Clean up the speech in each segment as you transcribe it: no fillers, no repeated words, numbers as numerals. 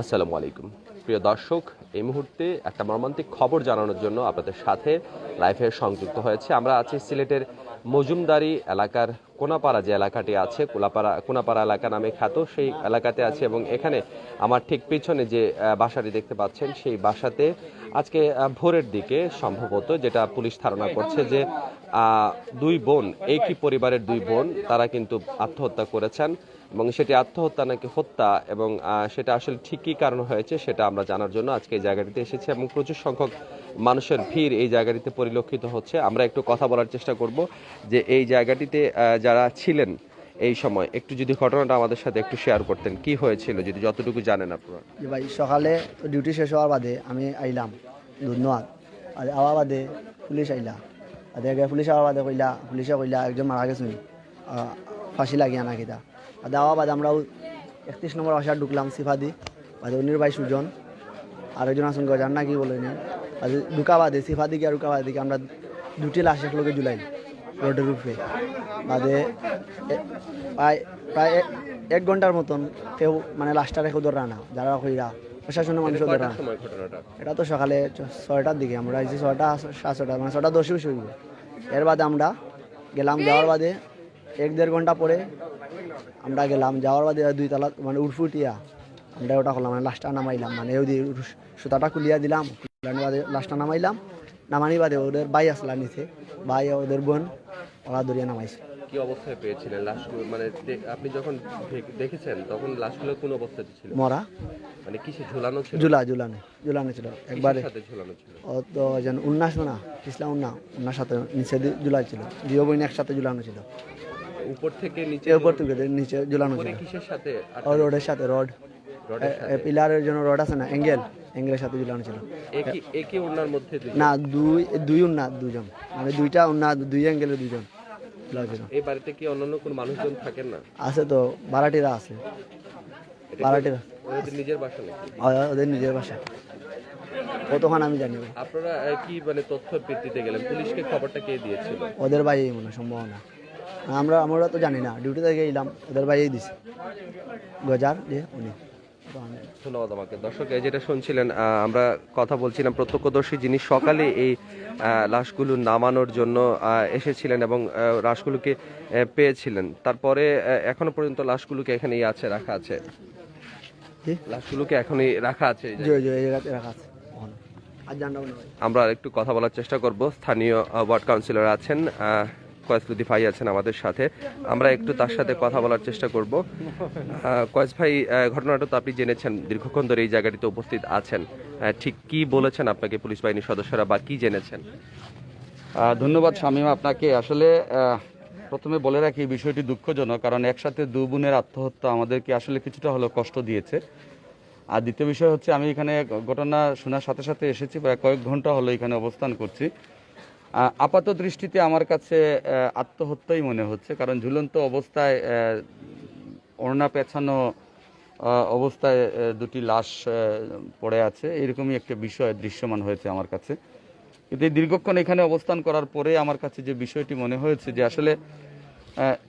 আসসালামু আলাইকুম প্রিয় দর্শক, এই মুহূর্তে একটা মর্মান্তিক খবর জানানোর জন্য আপনাদের সাথে লাইভে সংযুক্ত হয়েছে। আমরা আছি সিলেটের মজুমদারি এলাকার কোনাপাড়া, যে এলাকাটি আছে কোনাপাড়া এলাকা নামে খ্যাত, সেই এলাকাতে আছে এবং এখানে আমার ঠিক পিছনে যে বাসাটি দেখতে পাচ্ছেন সেই বাসাতে আজকে ভোরের দিকে সম্ভবত, যেটা পুলিশ ধারণা করছে, যে দুই বোন, একই পরিবারের দুই বোন, তারা কিন্তু আত্মহত্যা করেছেন এবং সেটি আত্মহত্যা নাকি হত্যা এবং সেটা আসলে ঠিক কী কারণ হয়েছে সেটা আমরা জানার জন্য আজকে এই জায়গাটিতে এসেছি এবং প্রচুর সংখ্যক মানুষের ভিড় এই জায়গাটিতে পরিলক্ষিত হচ্ছে। আমরা একটু কথা বলার চেষ্টা করব যে এই জায়গাটিতে যারা ছিলেন এই সময়, একটু যদি ঘটনাটা আমাদের সাথে একটু শেয়ার করতেন, কি হয়েছিল যদি যতটুকু জানেন আপনারা। ভাই সকালে ডিউটি শেষ হওয়ার বাদে আমি আইলাম ধন্যবাদ আওয়া বাদে পুলিশ আইলা পুলিশ আওয়ার বাদে পুলিশে কইলা একজন মারা গেছেন, ফাঁসি লাগিয়ে আনা কিতা দেওয়া বাদে আমরাও 31 নম্বর বাসায় ঢুকলাম সিফাদি বাদে উনির ভাই সুজন আর একজন আসুন গজার না কি বলেন ঢুকা বাদে সিফাদি গিয়ে ঢুকা বাদে আমরা দুটি লাশ একলোকে জুলাই রোডের উপরে বাদে প্রায় 1 ঘন্টার মতন কেউ মানে লাশটা রেখে ধরা না, যারা কইরা প্রশাসনের মানুষ ধরা। এটা তো সকালে 6টার দিকে আমরা এসেছি, 6টা 7:30 মানে 6টা 10 হইব। এর বাদে আমরা গেলাম, যাওয়ার বাদে 1-1.5 ঘন্টা পরে আমরা গেলাম, যাওয়ার বাদে 2 তলা মানে উঠফুটিয়া আমরা ওটা করলাম, মানে লাশটা নামাইলাম, মানে ওই সুতাটা খুলিয়া দিলাম, বাদে লাশটা নামাইলাম। নামানি বাদে ওদের ভাই আসলা নিচে, ভাই ওদের বোন ওরা ধরিয়া নামাইছে। কি অবস্থায় পেয়েছিলেন লাশগুলো? মানে আপনি যখন দেখেছেন তখন লাশগুলো কোন অবস্থায় ছিল? মরা, মানে কিসে ঝুলানো ছিল? ঝুলানো ছিল একবারে। সাথে ঝুলানো ছিল ও তো যেন উন্নাস না ইসলাম উন্নার সাথে নিচে ঝুলাই ছিল, জিও বইন একসাথে ঝুলানো ছিল, উপর থেকে নিচে ঝুলানো ছিল। কিসের সাথে? রোডের সাথে, পিলারের জন্য রড আছে না, অ্যাঙ্গেলের সাথে ঝুলানো ছিল। একই উন্নার মধ্যে না, দুই উন্না দুজন, মানে দুইটা উন্না, দুই অ্যাঙ্গেলের দুজন। এই বাড়িতে কি অন্যান্য কোন মানুষজন থাকেন না? আছে তো, ভাড়াটিরা আছে। ভাড়াটিরা ওদের নিজের বাসা নাকি? ওদের নিজের বাসা, কতক্ষণ আমি জানি। আপনারা কি মানে তথ্য ভিত্তিতে গেলেন, পুলিশকে খবরটা কে দিয়েছিল? ওদের ভাই মনে সম্ভাবনা, আমরা তো জানি না, ডিউটি থেকে এলাম, ওদের ভাইই দিছে গজার দিয়ে উনি। ধন্যবাদ আমাকে। দর্শক, যেটা শুনছিলেন, আমরা কথা বলছিলাম প্রত্যক্ষদর্শী, যিনি সকালে এই লাশগুলো নামানোর জন্য এসেছিলেন এবং লাশগুলোকে পেয়েছিলেন। তারপরে এখনো পর্যন্ত লাশগুলোকে এখানেই রাখা আছে, লাশগুলোকে এখনই রাখা আছে। আমরা একটু কথা বলার চেষ্টা করব। স্থানীয় ওয়ার্ড কাউন্সিলর আছেন, কয়েসলুদ্দি ভাই আছেন আমাদের সাথে, আমরা একটু তার সাথে কথা বলার চেষ্টা করব। কয়েস ভাই, ঘটনাটা তো আপনি জেনেছেন, দীর্ঘক্ষণ ধরে এই জায়গাটিতে উপস্থিত আছেন, ঠিক কি বলেছেন আপনাকে পুলিশ বাহিনীর সদস্যরা বা কি জেনেছেন? ধন্যবাদ শামীম আপনাকে। আসলে প্রথমে বলে রাখি, বিষয়টি দুঃখজনক, কারণ একসাথে দু বোনের আত্মহত্যা আমাদেরকে আসলে কিছুটা হলেও কষ্ট দিয়েছে। আর দ্বিতীয় বিষয় হচ্ছে, আমি এখানে ঘটনা শোনার সাথে সাথে এসেছি, প্রায় কয়েক ঘন্টা হলো এখানে অবস্থান করছি। আপাত দৃষ্টিতে আমার কাছে আত্মহত্যাই মনে হচ্ছে, কারণ ঝুলন্ত অবস্থায় ওড়না পেছানো অবস্থায় দুটি লাশ পড়ে আছে, এরকমই একটা বিষয় দৃশ্যমান হয়েছে আমার কাছে। কিন্তু এই দীর্ঘক্ষণ এখানে অবস্থান করার পরে আমার কাছে যে বিষয়টি মনে হয়েছে, যে আসলে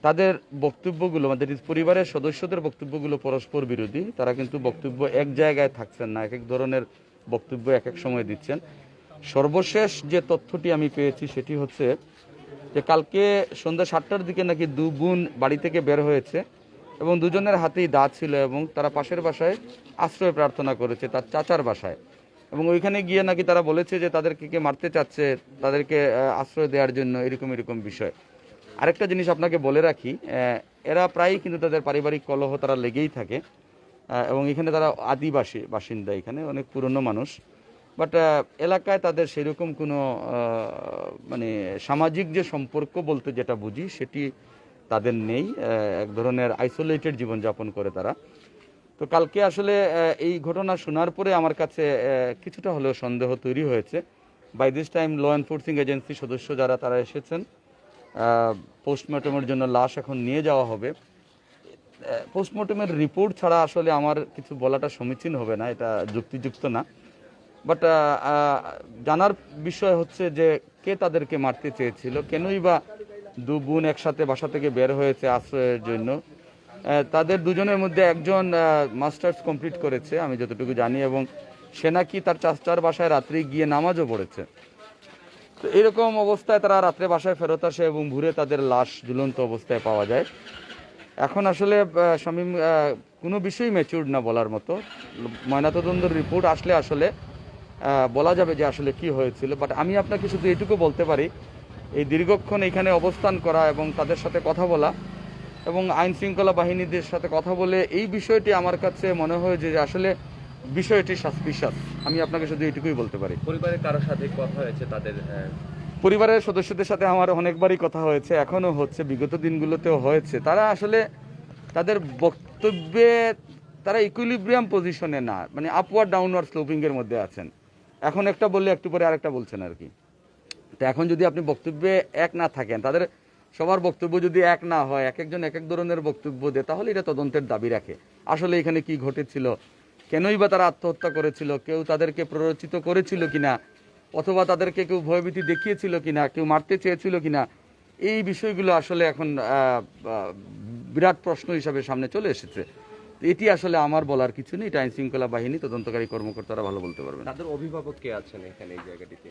তাদের বক্তব্যগুলো, আমাদের পরিবারের সদস্যদের বক্তব্যগুলো পরস্পর বিরোধী। তারা কিন্তু বক্তব্য এক জায়গায় থাকছেন না, এক এক ধরনের বক্তব্য এক এক সময় দিচ্ছেন। সর্বশেষ যে তথ্যটি আমি পেয়েছি সেটি হচ্ছে যে কালকে সন্ধ্যা 7টার দিকে নাকি দু বোন বাড়ি থেকে বের হয়েছে এবং দুজনের হাতেই দা ছিল এবং তারা পাশের বাসায় আশ্রয় প্রার্থনা করেছে, তার চাচার বাসায়। এবং ওইখানে গিয়ে নাকি তারা বলেছে যে তাদেরকে কে মারতে চাচ্ছে, তাদেরকে আশ্রয় দেওয়ার জন্য, এরকম বিষয়। আরেকটা জিনিস আপনাকে বলে রাখি, এরা প্রায়ই কিন্তু তাদের পারিবারিক কলহ তারা লেগেই থাকে এবং এখানে তারা আদিবাসী বাসিন্দা, এখানে অনেক পুরনো মানুষ, বাট এলাকায় তাদের সেরকম কোনো মানে সামাজিক যে সম্পর্ক বলতে যেটা বুঝি সেটি তাদের নেই। এক ধরনের আইসোলেটেড জীবনযাপন করে তারা। তো কালকে আসলে এই ঘটনা শোনার পরে আমার কাছে কিছুটা হলেও সন্দেহ তৈরি হয়েছে। By this time law enforcing agency সদস্য যারা, তারা এসেছেন। পোস্টমর্টমের জন্য লাশ এখন নিয়ে যাওয়া হবে। পোস্টমর্টমের রিপোর্ট ছাড়া আসলে আমার কিছু বলাটা সমীচীন হবে না, এটা যুক্তিযুক্ত না। বাট জানার বিষয় হচ্ছে যে কে তাদেরকে মারতে চেয়েছিল, কেনই বা দু বোন একসাথে বাসা থেকে বের হয়েছে আশ্রয়ের জন্য, তাদের দুজনের মধ্যে একজন মাস্টার্স কমপ্লিট করেছে আমি যতটুকু জানি, এবং সে নাকি তার চাচার বাসায় রাত্রে গিয়ে নামাজও পড়েছে। তো এরকম অবস্থায় তারা রাত্রে বাসায় ফেরত আসে এবং ভোরে তাদের লাশ ঝুলন্ত অবস্থায় পাওয়া যায়। এখন আসলে শামীম কোনো বিষয়ই ম্যাচিউর না বলার মতো। ময়নাতদন্তের রিপোর্ট আসলে আসলে বলা যাবে যে আসলে কি হয়েছিল। বাট আমি আপনাকে শুধু এটুকু বলতে পারি, এই দীর্ঘক্ষণ এখানে অবস্থান করা এবং তাদের সাথে কথা বলা এবং আইন শৃঙ্খলা বাহিনীদের সাথে কথা বলে এই বিষয়টি আমার কাছে মনে হয় যে আসলে বিষয়টি সাসপিশাস। আমি আপনাকে শুধু এটুকুই বলতে পারি। পরিবারের কারোর সাথে কথা হয়েছে তাদের? পরিবারের সদস্যদের সাথে আমার অনেকবারই কথা হয়েছে, এখনও হচ্ছে, বিগত দিনগুলোতেও হয়েছে। তারা আসলে তাদের বক্তব্যে তারা ইকুইলিব্রিয়াম পজিশনে না, মানে আপওয়ার্ড ডাউনওয়ার্ড স্লোপিংয়ের মধ্যে আছেন। এখন একটা বললে একটু পরে আরেকটা বলছেন আর কি। তো এখন যদি আপনি বক্তব্যে এক না থাকেন, তাদের সবার বক্তব্য যদি এক না হয়, এক একজন এক এক ধরনের বক্তব্য দেয়, তাহলে এটা তদন্তের দাবি রাখে। আসলে এখানে কি ঘটেছিল, কেনই বা তারা আত্মহত্যা করেছিল, কেউ তাদেরকে প্ররোচিত করেছিল কিনা, অথবা তাদেরকে কেউ ভয়ভীতি দেখিয়েছিল কিনা, কেউ মারতে চেয়েছিল কিনা, এই বিষয়গুলো আসলে এখন বিরাট প্রশ্ন হিসাবে সামনে চলে এসেছে। এটি আসলে আমার বলার কিছু নেই, এটা আইন শৃঙ্খলা বাহিনী তদন্তকারী কর্মকর্তারা ভালো বলতে পারবেন। তাদের অভিভাবক কে আছেন এখানে এই জায়গাটিতে?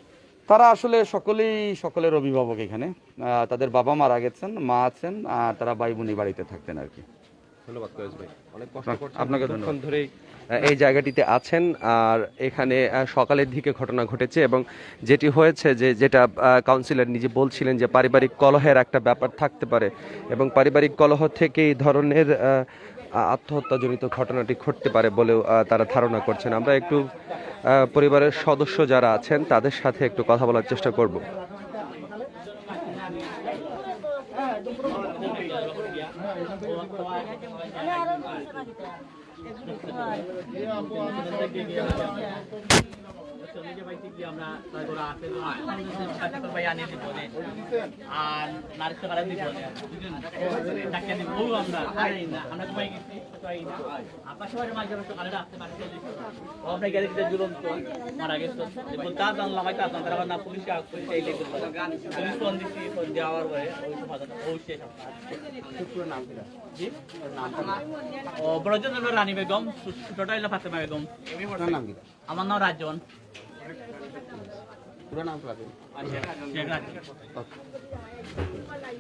তারা আসলে সকলের অভিভাবক এখানে। তাদের বাবা মারা গেছেন, মা আছেন, আর তারা ভাই বোনই বাড়িতে থাকতেন আর কি। ধন্যবাদ কয়েস ভাই, অনেক কষ্ট করছেন, আপনাকে ধন্যবাদ ধরেই এই জায়গাটিতে আছেন। আর এখানে সকালের দিকে ঘটনা ঘটেছে এবং যেটি হয়েছে যেটা কাউন্সিলর নিজে বলছিলেন যে পারিবারিক কলহের একটা ব্যাপার থাকতে পারে এবং পারিবারিক কলহ থেকে এই ধরনের আত্মহত্যাজনিত ঘটনাটি ঘটতে পারে বলেও তারা ধারণা করছেন। আমরা একটু পরিবারের সদস্য যারা আছেন তাদের সাথে একটু কথা বলার চেষ্টা করব। রানী বেগম, ছোটটা হইলো ফাতেমা বেগম। আমার নাম রাজন।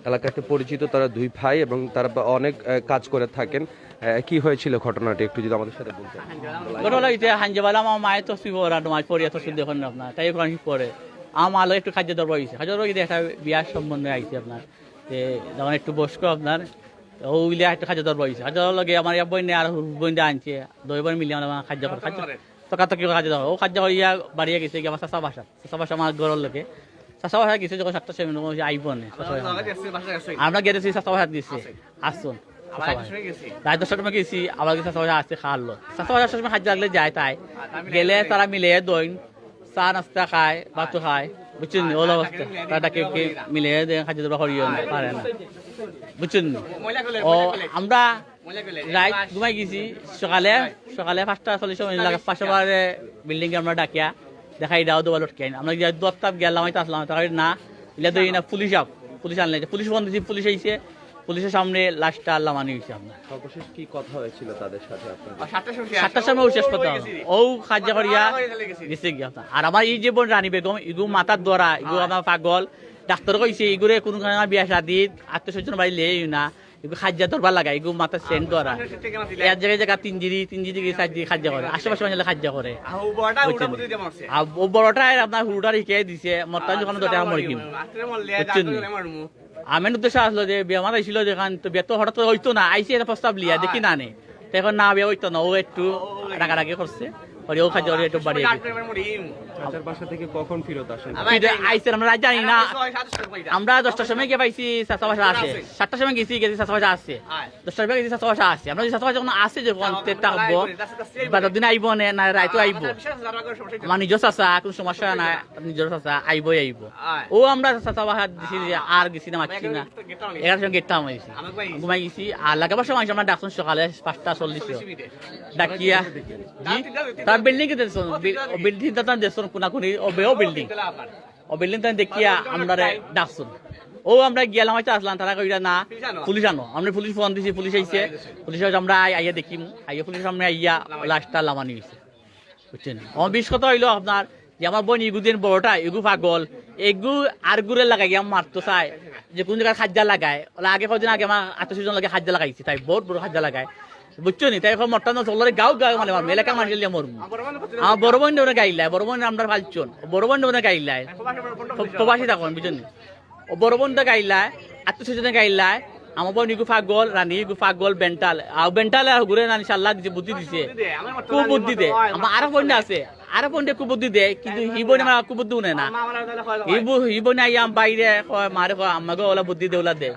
এলাকাতে পরিচিত তারা দুই ভাই এবং তারা অনেক কাজ করে থাকেন। কি হয়েছিল ঘটনাটি একটু যদি আমাদের সাথে বলতেন। ঘটনা হইতে হাঞ্জেবালা আমার মায়ের তসবি পড়া, তোমার পড়িয়া তসবি দেখুন আপনার, তাই ওখানে পড়ে আমার আলো একটু খাদ্য দরবার হয়েছে। খাদ্য দরবার একটা বিয়ার সম্বন্ধে আইছে আপনার, যে যখন একটু বসক আপনার ওইলে একটা খাদ্য দরবার হয়েছে। খাদ্য লগে আমার বইনে আর বইনে আনছে, দুই বোন মিলিয়ে আমার খাদ্য করে খাদ্য তকাতকি খাদ্য দেওয়া। ও খাদ্য করিয়া বাড়িয়ে গেছে আমার চাষা বাসা আমার ঘরের লোকে। চাষা বাসা গেছে যখন 7টার সময় আইব না, আমরা গেছি চাষা বাসা দিচ্ছি আসুন। রাত 10টার সময় গেছি, আবার চাষা বাসা আসছে খাওয়ালো। চাষা বাসার সময় খাদ্য লাগলে যায়, তাই গেলে তারা মিলে দইন চা নাস্তা খায়, ভাতও খায়, বুঝছেন নি? ওলা অবস্থা তাটাকে মিলে খাদ্য দেওয়া করিও পারে না, বুঝছেন নি? ও আমরা রাত ঘুমাই গেছি, সকালে 5:40 পাশে বিল্ডিং এ আমরা ডাকিয়া দেখাই দাও দোয়া লটকে আমরা দশটা গেলাম, হয়তো আসলাম, তাই না ইলা দই না পুলিশ আনলে, পুলিশ ফোন দিয়েছি, পুলিশ আইছে, পুলিশের সামনে লাশটা আল্লাহ মানি হয়েছে। আপনার সর্বশেষ কি কথা হয়েছিল তাদের সাথে? 7টার সময় শেষ করতে হবে, ও খাদ্য করিয়া গেছে গিয়ে আপনার। আর আমার এই যে বোন রানী বেগম, ইগু মাথার দ্বারা, ইগু আমার পাগল, ডাক্তার কইছে ইগুরে কোনো বিয়া শাদি আত্মীয়-স্বজন বাড়ি লেই না, এগু খাদ্য ধরবার লাগা, এগু মাথার সেন্ট দ্বারা এক জায়গায় তিন জিরি 4 জিরি খাদ্য করে, আশেপাশে মানুষ খাদ্য করে। ও বড়টাই আপনার হুড়ুটার শিখিয়ে দিছে, মরতা যখন দরটা মরি কিম, বুঝছেন? আমার উদ্দেশ্য আসলো যে বিয়া মারা ছিল, যেখান তো বিয়া তো হঠাৎ হইতো না, আইসি একটা প্রস্তাব লিয়া দেখি না নে, এখন না বিয়া হইতো না, ও একটু রাগারাগি করছে, ও খাদ্য একটু বাড়িয়ে বাসা থেকে কখন ফিরত আসেন? আইসে আমরা জানি না, আমরা 10টার সময় গিয়ে পাইছি চাচা বাসা আছে, 7টার সময় গেছি চাচা বাসা আছে, 10টার সময় গেছি চাচা বাসা আছে। আমরা চাচা বাসা যখন আসে, যখন তেটা হবো বারো দিন আইব না রাইতো আইব, আমার নিজের চাচা, কোন সমস্যা নাই, নিজের চাচা আইবই আইব। ও আমরা চাচা বাসা দিছি, আর গেছি না, মারছি না, 11টার সময় গেটটা আমাইছি, ঘুমাই গেছি। আর লাগাবার সময় আমরা ডাকছেন সকালে 5:40 ডাকিয়া তার বিল্ডিং বিল্ডিং কোনাকুনি বিল্ডিং তাই দেখিয়া আমরা ডাকছুন। ও আমরা গেলাম হয়তো আসলাম তারা কইরা না পুলিশ আনো আমরা পুলিশ ফোন দিছি পুলিশ আইছে পুলিশ আমরা আইয়া দেখিম আইয়া পুলিশ সামনে আইয়া লাশটা লামানি হয়েছে বুঝছেন আমার 20 কথা হইলো আপনার যে আমার বোন ইগুদিন বড়টা এগু পাগল এগু আর গুড়ে লাগাই আমার মারতো চাই যে কোন জায়গায় খাদ্যা লাগায় ওলা আগে কদিন আগে আমার 800 জন লাগে খাদ্যা লাগাইছে তাই বহুত বড় খাদ্যা লাগায় বুঝছো নি তাই এখন মরটা চলরে গাও মানে মারবো এলাকা মারলে মরবো আমার বড় বোন ওরা গাইলায় বড় বোন আমরা ফালছন বড় বোন ওরা গাইলায় প্রবাসী থাকুন বুঝছেন ও বড় বোনটা গাইলায় 800 জনে গাইলায় আমার বোন ইগু পাগল রানী ইগু পাগল বেন্টাল আর বেন্টাল ঘুরে না ইনশাআল্লাহ দিছে বুদ্ধি দিছে খুব বুদ্ধি দে আমার আরো বোন আছে আরো বোনটা খুব বুদ্ধি দেয় কিন্তু হি বোন আমার খুব বুদ্ধি উনে না হি বোন আইয়াম বাইরে কয় মারে কয় আমাকে ওলা বুদ্ধি দেওলা দে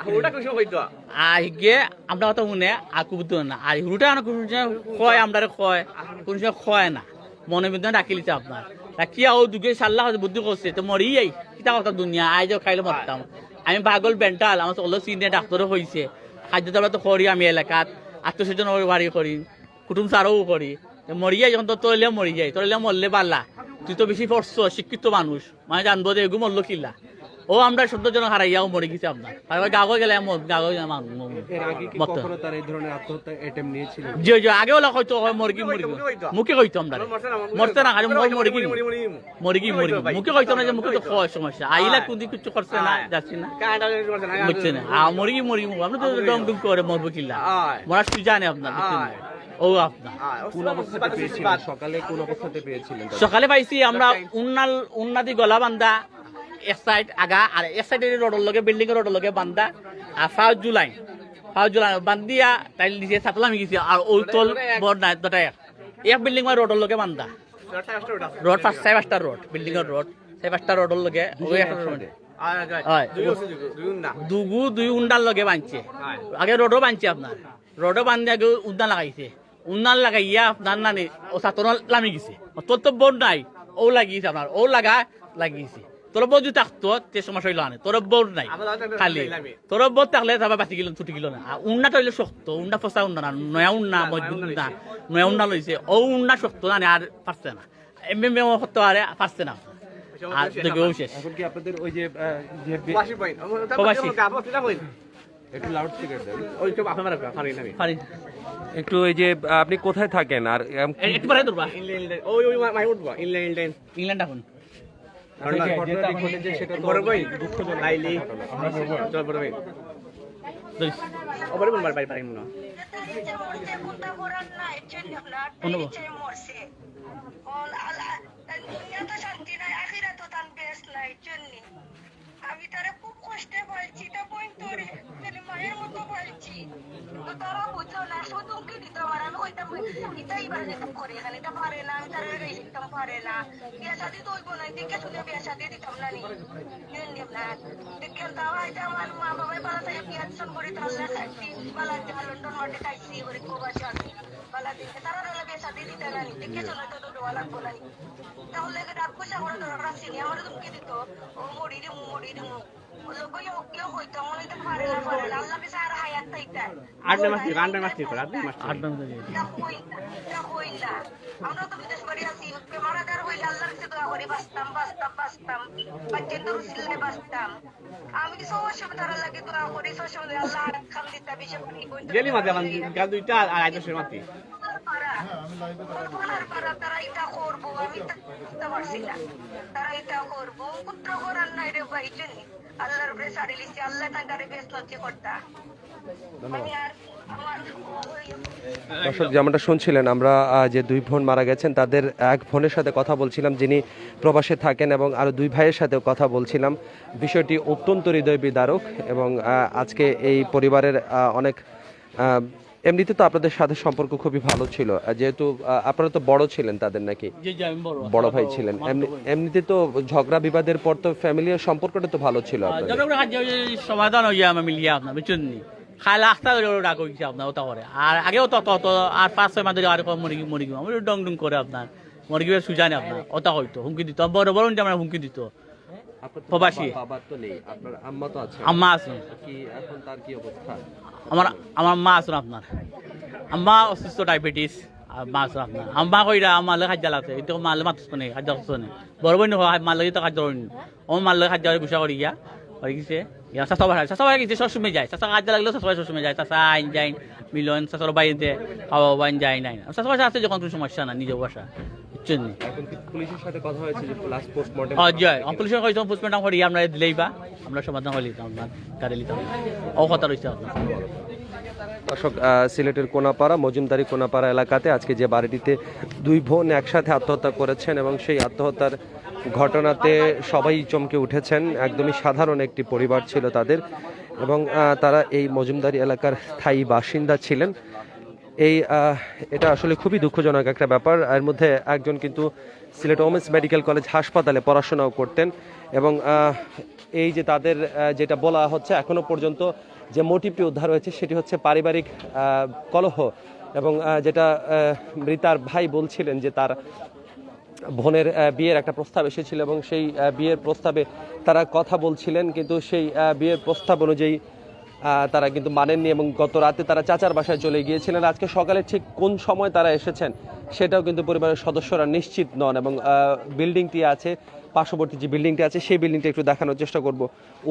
আর হিগে আমরা কথা উনে আর খুব বুদ্ধি না আর হুরুটা কোন কয় আমরা কয় কোন সময় কয় না মনের মধ্যে রাখি লিছে আপনার রাখিয়া ও দুগে সাল্লাহ বুদ্ধি করছে তো মরি যাই কিতা কথা দুনিয়া আইজ খাইলে মরতাম আমি পাগল বেন্টাল আমার চলো সিনিয়র ডাক্তারও হয়েছে খাদ্য দাবার তো করি আমি এলাকাত 800 জন বাড়ি করি কুটুম সারও করি মরি যাই যখন তো তৈলে মরি যাই তৈলে মরলে পারলা তুই তো বেশি পড়ছ শিক্ষিত মানুষ মানে জানবো যে এগু মরলো কিল্লা ও আমরা 17 জন হারাইয়াও মরে গেছি আপনার গাগো গেলে জি জি আগে ওলা হয়তো মরগি মুখে কইতো আমরা মরতে না মরগি মুখে কইতো না যে মুখে তো হয় সমস্যা আইলা কুদি কিছু করছে না যাচ্ছি না বুঝছে না মরগি আমরা তো ডং ডং করে মরবো কিল্লা মরার তুই জানে আপনার ও আপনার সকালে পাইছি আমরা উন্নাদি গলা বান্ধা এক সাইড আগা আর এক সাইডে রোডের লগে বিল্ডিং এর রোডের লগে বান্ধা আর 5 জুলাই বান্ধিয়া তাই নিচে সাতলামি গেছি আর ওই তল বড় নাই দুটা এক বিল্ডিং আর রোডের লগে বান্ধা রোড 5টা রোড বিল্ডিং এর রোড 5টা রোডের লগে ওই একটা রোড দুই উন্ডার লগে বাঁধছে আগে রোডও বাঁধছে আপনার রোডও বান্ধে আগে উন্ডা লাগাইছে উন্ডান লাগাইয়া আপনার নানি ও সাতন লামি গেছে তোর তো বোর্ড নাই ও লাগিয়েছে আপনার ও লাগিয়েছে তোর বউ যদি থাকতো তে সমস্যা হইলো না তোর বউ নাই খালি তোর বউ থাকলে তারপর বাঁচি গেল ছুটি গেল না উন্নাটা হইলে শক্ত উন্না ফসা উন্না না নয়া উন্না মজবুত উন্না নয়া উন্না লইছে ও উন্না শক্ত না আর পারছে না এমনি করতে পারে পারছে না আর দেখে ও শেষ এখন কি আপনাদের ওই যে একটু ওই যে আপনি কোথায় থাকেন আর একটু পরে ধরবা ইংল্যান্ড এখন আমি তারা খুব কষ্টে পাইছি তা বই তোরে মায়ের মতো পাইছি তারা বুঝলো না শুধু কি দিত আমার আমি ওইটা এটাই বাজে করে এখানে এটা পারে না আমি তারা দিতাম পারে না বিয়া শাদি তো হইব না দেখে শুনে বিয়া শাদি দিতাম না নি না দেখে তাও এটা আমার মা বাবাই পালা থেকে বিয়া করে তাহলে খাইছি পালা লন্ডন মাঠে খাইছি করে প্রবাসী আমি পালা দিতে তারা হলে বিয়া শাদি দিতে না নি দেখে শুনে তো ডোয়া লাগবো না তাহলে রাত পয়সা করে ধরা রাখছি আমার তুমি কি দিত ও মরি রে আমরা তো বিদেশ বাড়ি আছি মারাদার হইলে আল্লাহর কাছে দোয়া করি বাঁচতাম বাঁচতাম আমি সবসময় তারা লাগে দোয়া করি সবসময় আল্লাহ খাম দিতে বেশি গেলি মাঝে গাল দুইটা আর আইতেছে মাটি তারা এটা করবো আমি বুঝতে পারছি না তারা এটা করবো পুত্র করার নাই রে ভাই জন্য আল্লাহর উপরে সারি লিখছি আল্লাহ তাকে বেশ লজ্জা করতা আমি আর দর্শক যেমনটা শুনছিলেন আমরা যে দুই বোন মারা গেছেন তাদের এক বোনের সাথে কথা বলছিলাম যিনি প্রবাসে থাকেন এবং আরো দুই ভাইয়ের সাথেও কথা বলছিলাম বিষয়টি অত্যন্ত হৃদয় বিদারক এবং আজকে এই পরিবারের অনেক এমনিতে তো আপনাদের সাথে সম্পর্ক খুবই ভালো ছিল যেহেতু আপনারা তো বড় ছিলেন তাদের নাকি বড় ভাই ছিলেন এমনিতে তো ঝগড়া বিবাদের পর তো ফ্যামিলির সম্পর্কটা তো ভালো ছিল সমাধান হয়ে আমরা মিলিয়ে আপনার বুঝছেন খাইলে আস্তা ডাক হয়েছে আপনার ওটা করে আর আগেও তো আর 5-6 মাস ধরে আর মরি আমি ডং ডং করে আপনার মরগি সুজানে আপনার ওটা হয়তো হুমকি দিত বড় বড় আমরা হুমকি দিত প্রবাসী আম্মা আছে আমার মা আছেন আপনার আম্মা অসুস্থ ডায়াবেটিস আর মা আছেন আপনার আম্মা কইরা আমার লাগে খাদ্য লাগছে কিন্তু মালে মাত্র নেই খাদ্য নেই বড় বোন মাল লাগে তো খাদ্য ও মাল লাগে খাদ্য গুছা করি গিয়া হয়ে গেছে চাষা বাড়া গেছে সবসময় যায়, চাষা কাজে লাগলেও চাষা সবসময় যায়, চাষা আইন যায় মিলন চাষার বাড়িতে খাওয়া বাইন যায় নাই না, চাষা বাসা আছে যখন কোনো সমস্যা না, নিজের বাসা বুঝছেন নি। এখন কি পুলিশের সাথে কথা হয়েছে যে লাস্ট পোস্টমর্টেম জয় পুলিশের কইতাম পোস্টমর্টম করি আমরা দিলেই বা আমরা সমাধান হয়ে লিতাম আপনার গাড়ি লিতাম ও কথা রয়েছে আপনার। দর্শক, সিলেটের কোনাপাড়া মজুমদারি কোনাপাড়া এলাকাতে আজকে যে বাড়িটিতে দুই বোন একসাথে আত্মহত্যা করেছেন এবং সেই আত্মহত্যার ঘটনাতে সবাই চমকে উঠেছেন। একদমই সাধারণ একটি পরিবার ছিল তাদের এবং তারা এই মজুমদারি এলাকার স্থায়ী বাসিন্দা ছিলেন। এটা আসলে খুবই দুঃখজনক একটা ব্যাপার। এর মধ্যে একজন কিন্তু সিলেট ওমেন্স মেডিকেল কলেজ হাসপাতালে পড়াশোনাও করতেন এবং এই যে তাদের যেটা বলা হচ্ছে এখনো পর্যন্ত যে মোটিভটি উদ্ধার হয়েছে সেটি হচ্ছে পারিবারিক কলহ এবং যেটা মৃতার ভাই বলছিলেন যে তার বোনের বিয়ের একটা প্রস্তাব এসেছিল এবং সেই বিয়ের প্রস্তাবে তারা কথা বলছিলেন, কিন্তু সেই বিয়ের প্রস্তাব অনুযায়ী তারা কিন্তু মানেননি এবং গত রাতে তারা চাচার বাসায় চলে গিয়েছিলেন। আজকে সকালে ঠিক কোন সময় তারা এসেছেন সেটাও কিন্তু পরিবারের সদস্যরা নিশ্চিত নন এবং বিল্ডিংটি আছে, পার্শ্ববর্তী যে বিল্ডিংটি আছে সেই বিল্ডিংটা একটু দেখানোর চেষ্টা করব।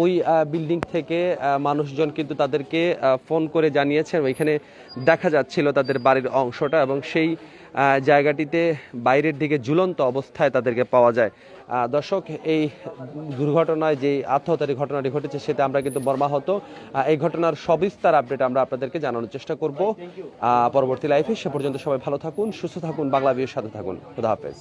ওই বিল্ডিং থেকে মানুষজন কিন্তু তাদেরকে ফোন করে জানিয়েছেন ওইখানে দেখা যাচ্ছিল তাদের বাড়ির অংশটা এবং সেই জায়গাটিতে বাইরের দিকে ঝুলন্ত অবস্থায় তাদেরকে পাওয়া যায়। দর্শক, এই দুর্ঘটনায় যে আত্মহত্যার ঘটনাটি ঘটেছে সেটা আমরা কিন্তু মর্মাহত। এই ঘটনার সবিস্তার আপডেট আমরা আপনাদেরকে জানানোর চেষ্টা করব পরবর্তী লাইফে। সে পর্যন্ত সবাই ভালো থাকুন, সুস্থ থাকুন, বাংলা ভিউর সাথে থাকুন। খুদা হাফেজ।